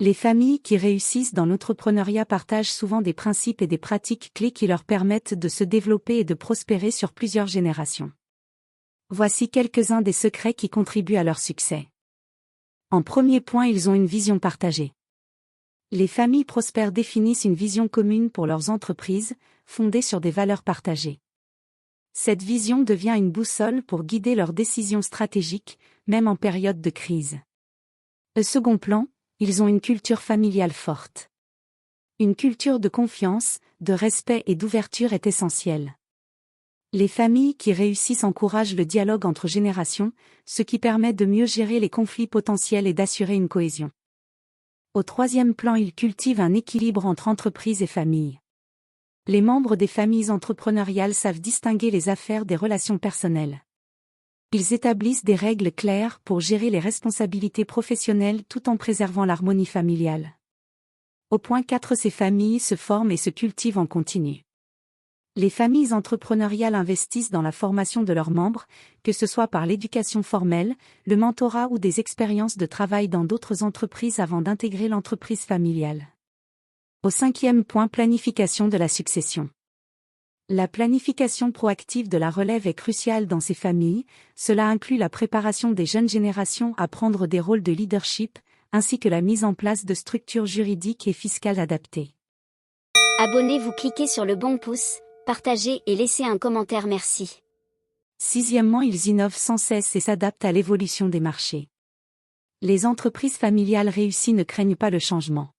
Les familles qui réussissent dans l'entrepreneuriat partagent souvent des principes et des pratiques clés qui leur permettent de se développer et de prospérer sur plusieurs générations. Voici quelques-uns des secrets qui contribuent à leur succès. En premier point, ils ont une vision partagée. Les familles prospères définissent une vision commune pour leurs entreprises, fondée sur des valeurs partagées. Cette vision devient une boussole pour guider leurs décisions stratégiques, même en période de crise. Au second plan, ils ont une culture familiale forte. Une culture de confiance, de respect et d'ouverture est essentielle. Les familles qui réussissent encouragent le dialogue entre générations, ce qui permet de mieux gérer les conflits potentiels et d'assurer une cohésion. Au troisième plan, ils cultivent un équilibre entre entreprise et famille. Les membres des familles entrepreneuriales savent distinguer les affaires des relations personnelles. Ils établissent des règles claires pour gérer les responsabilités professionnelles tout en préservant l'harmonie familiale. Au point 4, ces familles se forment et se cultivent en continu. Les familles entrepreneuriales investissent dans la formation de leurs membres, que ce soit par l'éducation formelle, le mentorat ou des expériences de travail dans d'autres entreprises avant d'intégrer l'entreprise familiale. Au cinquième point, planification de la succession. La planification proactive de la relève est cruciale dans ces familles, cela inclut la préparation des jeunes générations à prendre des rôles de leadership, ainsi que la mise en place de structures juridiques et fiscales adaptées. Abonnez-vous, cliquez sur le bon pouce, partagez et laissez un commentaire, merci. Sixièmement, ils innovent sans cesse et s'adaptent à l'évolution des marchés. Les entreprises familiales réussies ne craignent pas le changement.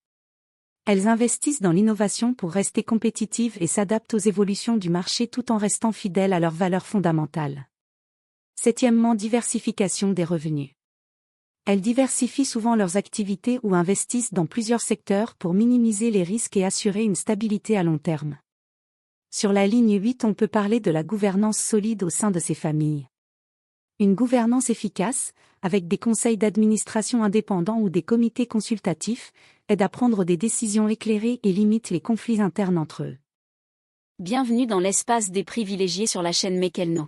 Elles investissent dans l'innovation pour rester compétitives et s'adaptent aux évolutions du marché tout en restant fidèles à leurs valeurs fondamentales. Septièmement, diversification des revenus. Elles diversifient souvent leurs activités ou investissent dans plusieurs secteurs pour minimiser les risques et assurer une stabilité à long terme. Sur la ligne 8, on peut parler de la gouvernance solide au sein de ces familles. Une gouvernance efficace, avec des conseils d'administration indépendants ou des comités consultatifs, aide à prendre des décisions éclairées et limite les conflits internes entre eux. Bienvenue dans l'espace des privilégiés sur la chaîne Mekelno.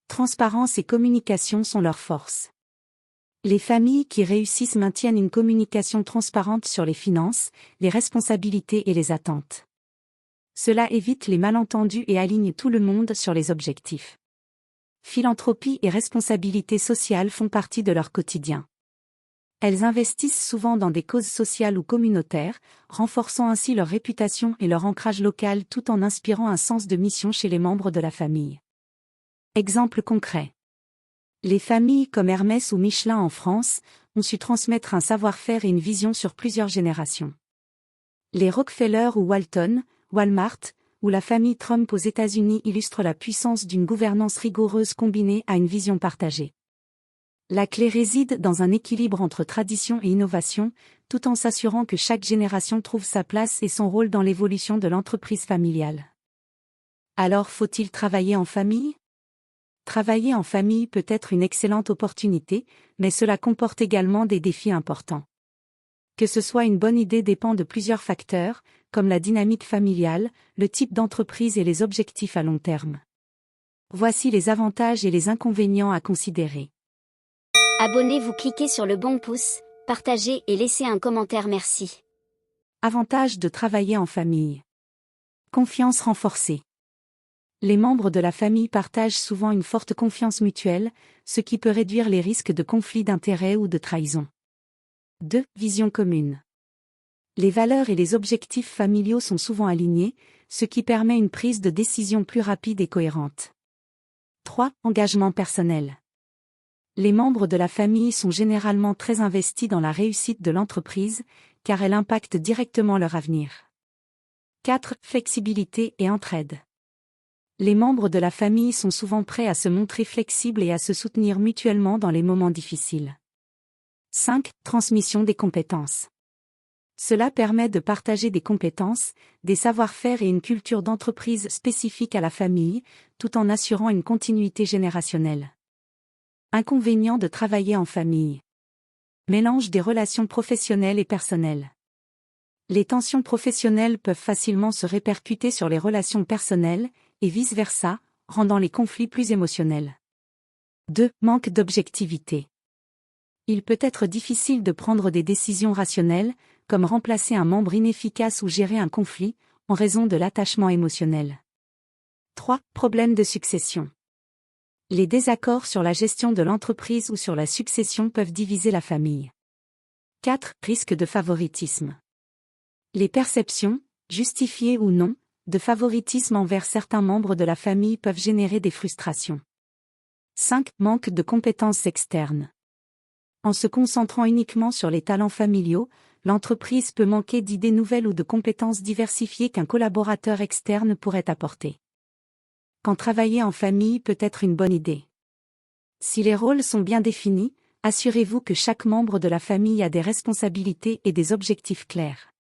Transparence et communication sont leurs forces. Les familles qui réussissent maintiennent une communication transparente sur les finances, les responsabilités et les attentes. Cela évite les malentendus et aligne tout le monde sur les objectifs. Philanthropie et responsabilité sociale font partie de leur quotidien. Elles investissent souvent dans des causes sociales ou communautaires, renforçant ainsi leur réputation et leur ancrage local tout en inspirant un sens de mission chez les membres de la famille. Exemple concret. Les familles comme Hermès ou Michelin en France ont su transmettre un savoir-faire et une vision sur plusieurs générations. Les Rockefeller ou Walton, Walmart, ou la famille Trump aux États-Unis illustrent la puissance d'une gouvernance rigoureuse combinée à une vision partagée. La clé réside dans un équilibre entre tradition et innovation, tout en s'assurant que chaque génération trouve sa place et son rôle dans l'évolution de l'entreprise familiale. Alors faut-il travailler en famille ? Travailler en famille peut être une excellente opportunité, mais cela comporte également des défis importants. Que ce soit une bonne idée dépend de plusieurs facteurs, comme la dynamique familiale, le type d'entreprise et les objectifs à long terme. Voici les avantages et les inconvénients à considérer. Abonnez-vous, cliquez sur le bon pouce, partagez et laissez un commentaire, merci. Avantages de travailler en famille. Confiance renforcée. Les membres de la famille partagent souvent une forte confiance mutuelle, ce qui peut réduire les risques de conflits d'intérêts ou de trahison. 2. Vision commune. Les valeurs et les objectifs familiaux sont souvent alignés, ce qui permet une prise de décision plus rapide et cohérente. 3. Engagement personnel. Les membres de la famille sont généralement très investis dans la réussite de l'entreprise, car elle impacte directement leur avenir. 4. Flexibilité et entraide. Les membres de la famille sont souvent prêts à se montrer flexibles et à se soutenir mutuellement dans les moments difficiles. 5. Transmission des compétences. Cela permet de partager des compétences, des savoir-faire et une culture d'entreprise spécifique à la famille, tout en assurant une continuité générationnelle. Inconvénient de travailler en famille. Mélange des relations professionnelles et personnelles. Les tensions professionnelles peuvent facilement se répercuter sur les relations personnelles, et vice-versa, rendant les conflits plus émotionnels. 2. Manque d'objectivité. Il peut être difficile de prendre des décisions rationnelles, comme remplacer un membre inefficace ou gérer un conflit, en raison de l'attachement émotionnel. 3. Problèmes de succession. Les désaccords sur la gestion de l'entreprise ou sur la succession peuvent diviser la famille. 4. Risque de favoritisme. Les perceptions, justifiées ou non, de favoritisme envers certains membres de la famille peuvent générer des frustrations. 5. Manque de compétences externes. En se concentrant uniquement sur les talents familiaux, l'entreprise peut manquer d'idées nouvelles ou de compétences diversifiées qu'un collaborateur externe pourrait apporter. Quand travailler en famille peut être une bonne idée. Si les rôles sont bien définis, assurez-vous que chaque membre de la famille a des responsabilités et des objectifs clairs.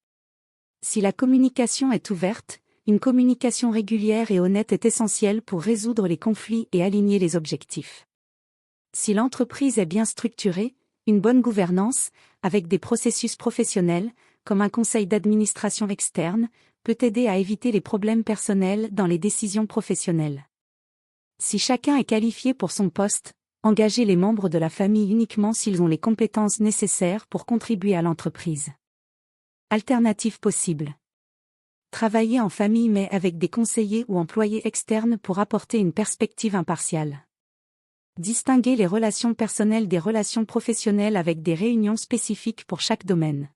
Si la communication est ouverte, une communication régulière et honnête est essentielle pour résoudre les conflits et aligner les objectifs. Si l'entreprise est bien structurée, une bonne gouvernance, avec des processus professionnels, comme un conseil d'administration externe, peut aider à éviter les problèmes personnels dans les décisions professionnelles. Si chacun est qualifié pour son poste, engagez les membres de la famille uniquement s'ils ont les compétences nécessaires pour contribuer à l'entreprise. Alternatives possibles. Travailler en famille mais avec des conseillers ou employés externes pour apporter une perspective impartiale. Distinguer les relations personnelles des relations professionnelles avec des réunions spécifiques pour chaque domaine.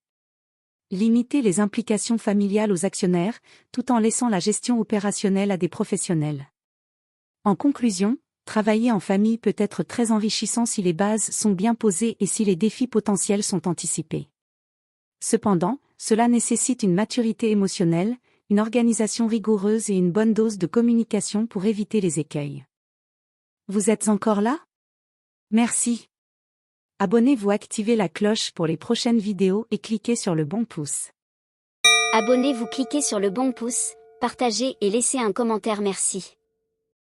Limiter les implications familiales aux actionnaires, tout en laissant la gestion opérationnelle à des professionnels. En conclusion, travailler en famille peut être très enrichissant si les bases sont bien posées et si les défis potentiels sont anticipés. Cependant, cela nécessite une maturité émotionnelle, une organisation rigoureuse et une bonne dose de communication pour éviter les écueils. Vous êtes encore là? Merci. Abonnez-vous, activez la cloche pour les prochaines vidéos et cliquez sur le bon pouce. Abonnez-vous, cliquez sur le bon pouce, partagez et laissez un commentaire, merci.